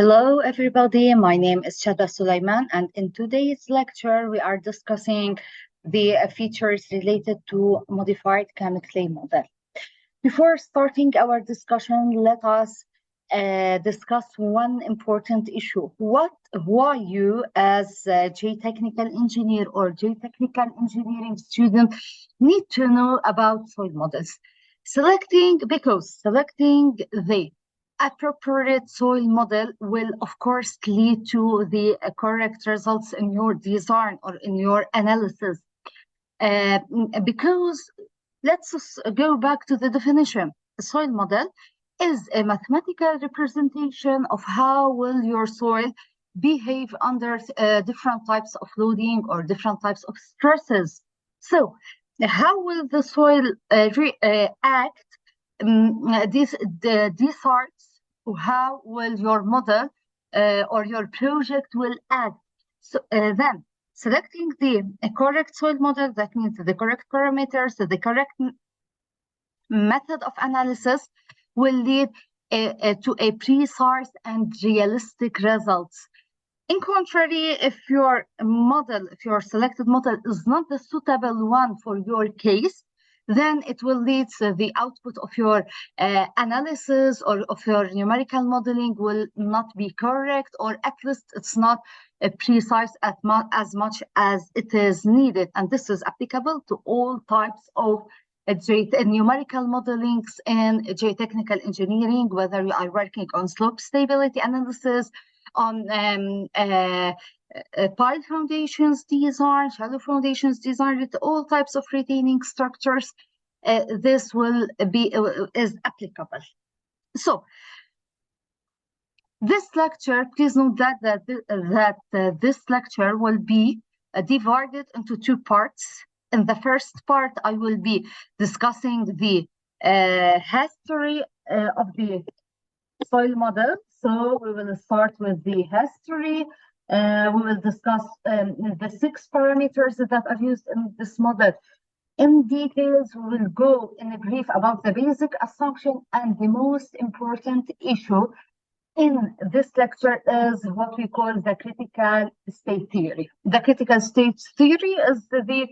Hello, everybody. My name is Shada Sulaiman, and in today's lecture, we are discussing the features related to modified Kamek-Clay model. Before starting our discussion, let us discuss one important issue. Why you, as a geotechnical engineer or geotechnical engineering student, need to know about soil models? Because selecting the appropriate soil model will, of course, lead to the correct results in your design or in your analysis. Because let's go back to the definition. A soil model is a mathematical representation of how will your soil behave under different types of loading or different types of stresses. So how will the soil act? These parts, how will your model or your project will act? So then selecting the correct soil model, that means the correct parameters, the correct method of analysis will lead to a precise and realistic results. In contrary, if your selected model is not the suitable one for your case, then it will lead to the output of your analysis or of your numerical modeling will not be correct, or at least it's not precise as much as it is needed. And this is applicable to all types of numerical modelings and geotechnical engineering, whether you are working on slope stability analysis, on pile foundations design, shallow foundations design, with all types of retaining structures. This is applicable. So this lecture, please note that this lecture will be divided into two parts. In the first part, I will be discussing the history of the soil model. So we will start with the history. We will discuss the 6 parameters that are used in this model. In details, we will go in a brief about the basic assumption, and the most important issue in this lecture is what we call the critical state theory. The critical state theory is the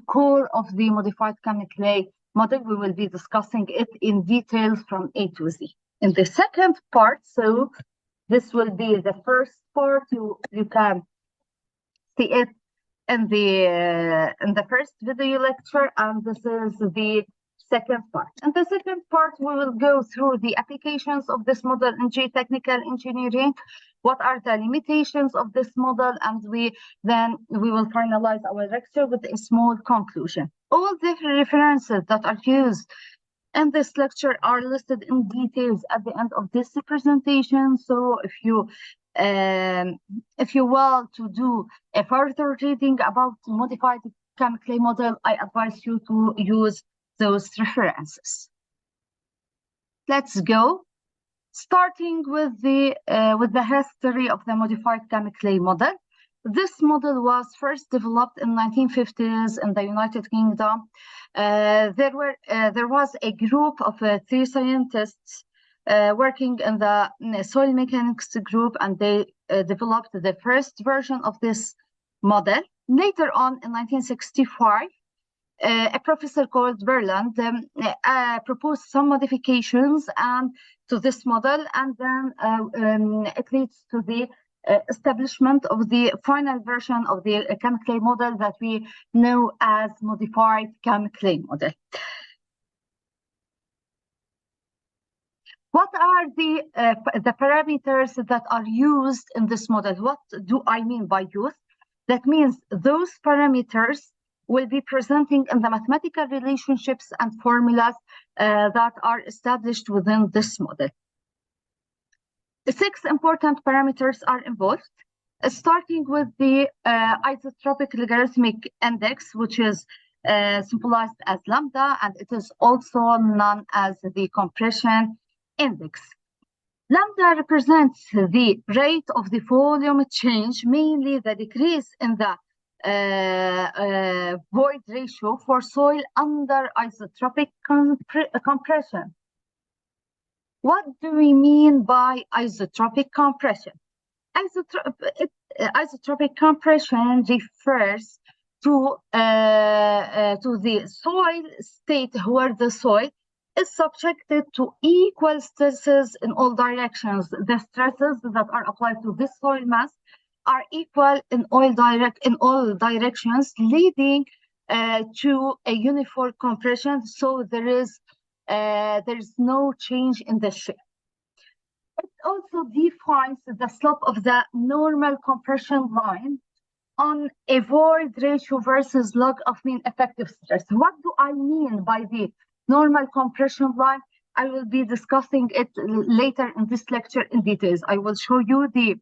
core of the modified Kamek-Clay model. We will be discussing it in detail from A to Z. In the second part, so this will be the first part. You can see it in the first video lecture, and this is the second part. In the second part, we will go through the applications of this model in geotechnical engineering. What are the limitations of this model? And then we will finalize our lecture with a small conclusion. All the references that are used in this lecture are listed in details at the end of this presentation. So if you want to do a further reading about modified Kamek-Clay model, I advise you to use those references. Let's go. Starting with the history of the modified Kamek-Clay model. This model was first developed in 1950s in the United Kingdom. There was a group of 3 scientists working in the soil mechanics group, and they developed the first version of this model. Later on, in 1965, a professor called Berland proposed some modifications to this model, and then it leads to the establishment of the final version of the Kamek-Clay model that we know as modified Kamek-Clay model. What are the parameters that are used in this model? What do I mean by use? That means those parameters will be presenting in the mathematical relationships and formulas that are established within this model. 6 important parameters are involved, starting with the isotropic logarithmic index, which is symbolized as lambda, and it is also known as the compression index. Lambda represents the rate of the volume change, mainly the decrease in the void ratio for soil under isotropic compression. What do we mean by isotropic compression? Isotropic compression refers to the soil state where the soil is subjected to equal stresses in all directions. The stresses that are applied to this soil mass are equal in all directions, leading to a uniform compression. So there is no change in the shape. It also defines the slope of the normal compression line on a void ratio versus log of mean effective stress. What do I mean by the normal compression line? I will be discussing it later in this lecture in details. I will show you the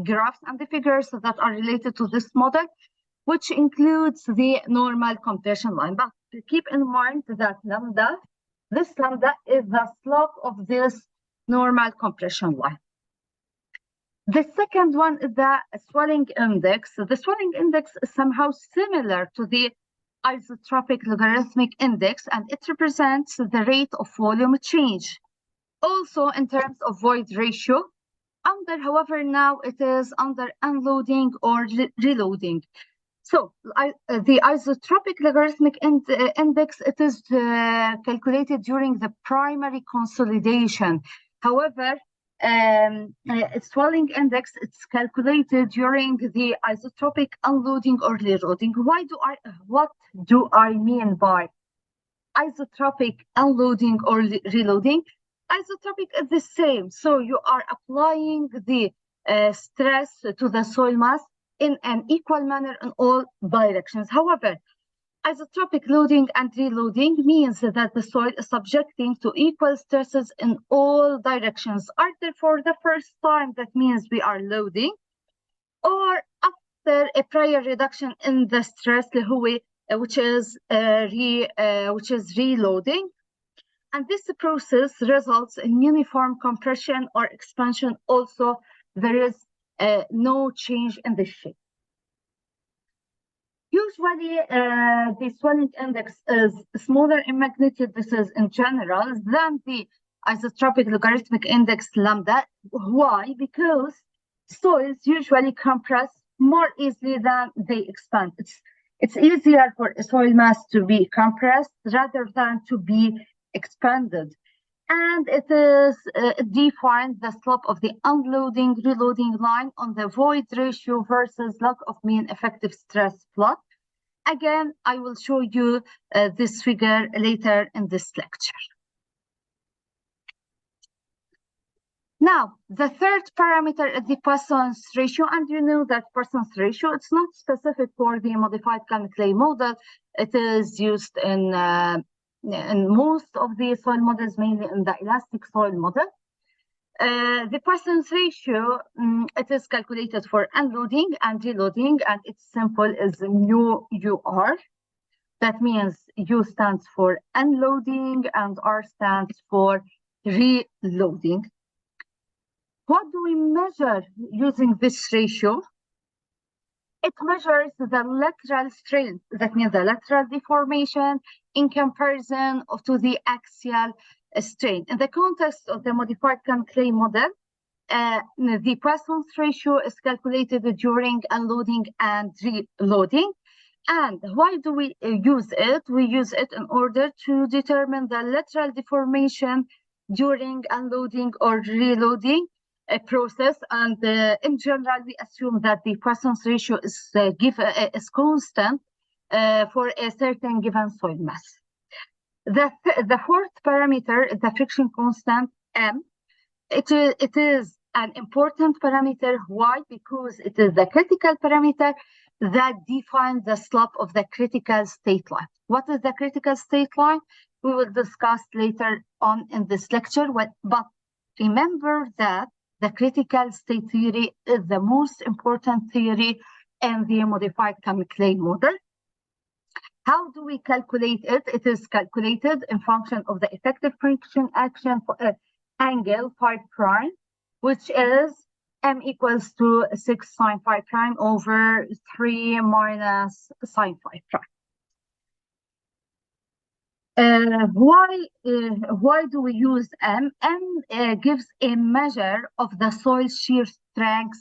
graphs and the figures that are related to this model, which includes the normal compression line. But keep in mind that this lambda is the slope of this normal compression line. The second one is the swelling index. The swelling index is somehow similar to the isotropic logarithmic index, and it represents the rate of volume change. Also in terms of void ratio, however, now it is under unloading or reloading. So the isotropic logarithmic index, it is calculated during the primary consolidation. However, swelling index, it's calculated during the isotropic unloading or reloading. What do I mean by isotropic unloading or reloading? Isotropic is the same. So you are applying the stress to the soil mass in an equal manner in all directions. However, isotropic loading and reloading means that the soil is subjecting to equal stresses in all directions, either for the first time, that means we are loading, or after a prior reduction in the stress, which is reloading. And this process results in uniform compression or expansion. Also, there is no change in the shape. Usually, the swelling index is smaller in magnitude, this is in general, than the isotropic logarithmic index lambda. Why? Because soils usually compress more easily than they expand. It's easier for a soil mass to be compressed rather than to be expanded. And it defines the slope of the unloading reloading line on the void ratio versus log of mean effective stress plot. Again, I will show you this figure later in this lecture. Now, the third parameter is the Poisson's ratio, and you know that Poisson's ratio, it's not specific for the modified Cannes-Clay model. It is used in most of the soil models, mainly in the elastic soil model. The Poisson's ratio, it is calculated for unloading and reloading, and its symbol is mu UR. That means U stands for unloading and R stands for reloading. What do we measure using this ratio? It measures the lateral strain, that means the lateral deformation in comparison to the axial strain. In the context of the modified Cannes-Clay model, the Poisson's ratio is calculated during unloading and reloading. And why do we use it? We use it in order to determine the lateral deformation during unloading or reloading process. And in general, we assume that the Poisson's ratio is constant for a certain given soil mass. The fourth parameter is the friction constant M. It is an important parameter. Why? Because it is the critical parameter that defines the slope of the critical state line. What is the critical state line? We will discuss later on in this lecture. But remember that the critical state theory is the most important theory in the modified Cannes-Clay model. How do we calculate it? It is calculated in function of the effective friction action angle phi prime, which is M equals to 6 sine phi prime over 3 minus sine phi prime. Why do we use M? M gives a measure of the soil shear strength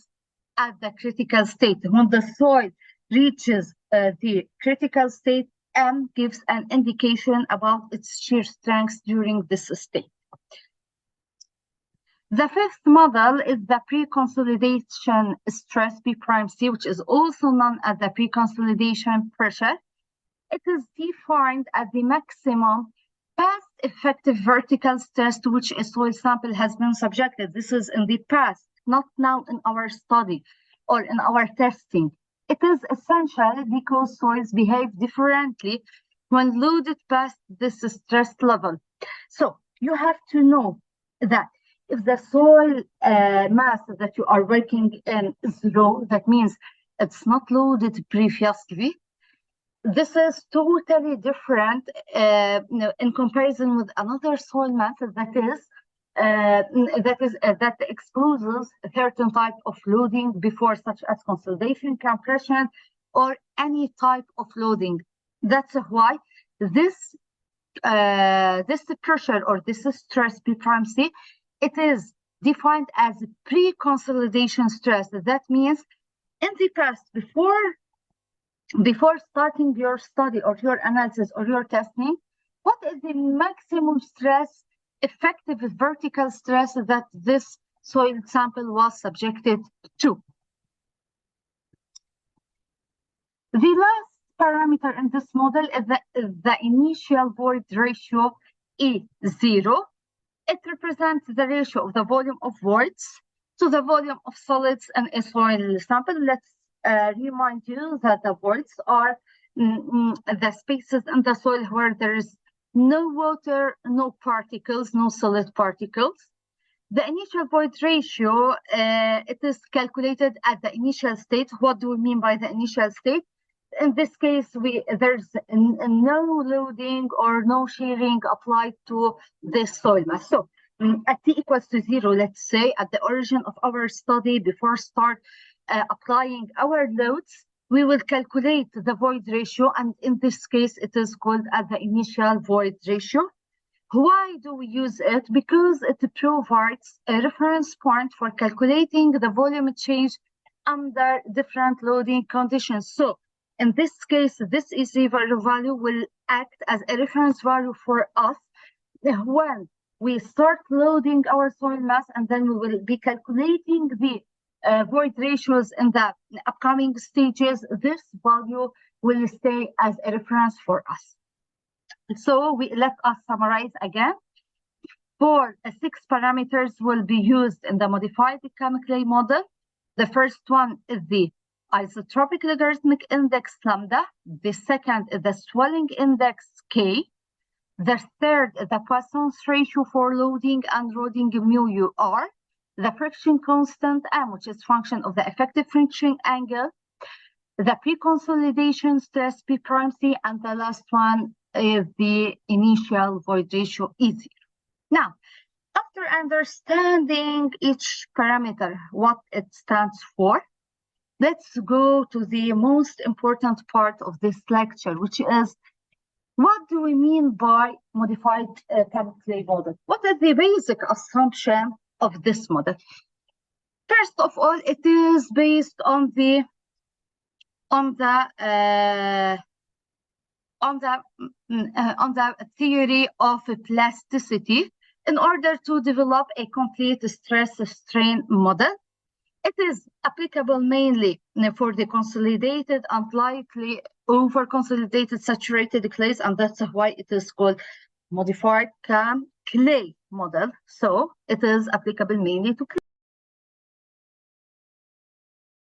at the critical state. When the soil reaches the critical state, M gives an indication about its shear strength during this state. The fifth model is the pre-consolidation stress P prime C, which is also known as the pre-consolidation pressure. It is defined as the maximum past effective vertical stress to which a soil sample has been subjected. This is in the past, not now in our study or in our testing. It is essential because soils behave differently when loaded past this stress level. So you have to know that if the soil mass that you are working in is low, that means it's not loaded previously. This is totally different in comparison with another soil mass that exposes a certain type of loading before, such as consolidation, compression, or any type of loading. That's why this pressure or this stress P prime C, it is defined as pre-consolidation stress. That means in the past, before starting your study or your analysis or your testing, what is the maximum stress, effective vertical stress that this soil sample was subjected to? The last parameter in this model is the initial void ratio E0. It represents the ratio of the volume of voids to the volume of solids in a soil sample. Let's remind you that the voids are the spaces in the soil where there is no water, no particles, no solid particles. The initial void ratio, it is calculated at the initial state. What do we mean by the initial state? In this case, there's no loading or no shearing applied to this soil mass. So at T equals to 0, let's say at the origin of our study, before start applying our loads, we will calculate the void ratio, and in this case, it is called as the initial void ratio. Why do we use it? Because it provides a reference point for calculating the volume change under different loading conditions. So in this case, this EC value will act as a reference value for us when we start loading our soil mass, and then we will be calculating the void ratios in the upcoming stages. This value will stay as a reference for us. So let us summarize again. 6 parameters will be used in the modified Kamm-Clay model. The first one is the isotropic logarithmic index lambda. The second is the swelling index K. The third is the Poisson's ratio for loading and loading mu UR. The friction constant M, which is function of the effective friction angle. The pre-consolidation stress P prime C, and the last one is the initial void ratio E0. Now, after understanding each parameter, what it stands for, let's go to the most important part of this lecture, which is what do we mean by modified Kamm-Clay model? What is the basic assumption of this model? First of all, it is based on the theory of plasticity in order to develop a complete stress-strain model. It is applicable mainly for the consolidated and lightly over-consolidated saturated clays, and that's why it is called modified Kamm-Clay model. So it is applicable mainly to clay.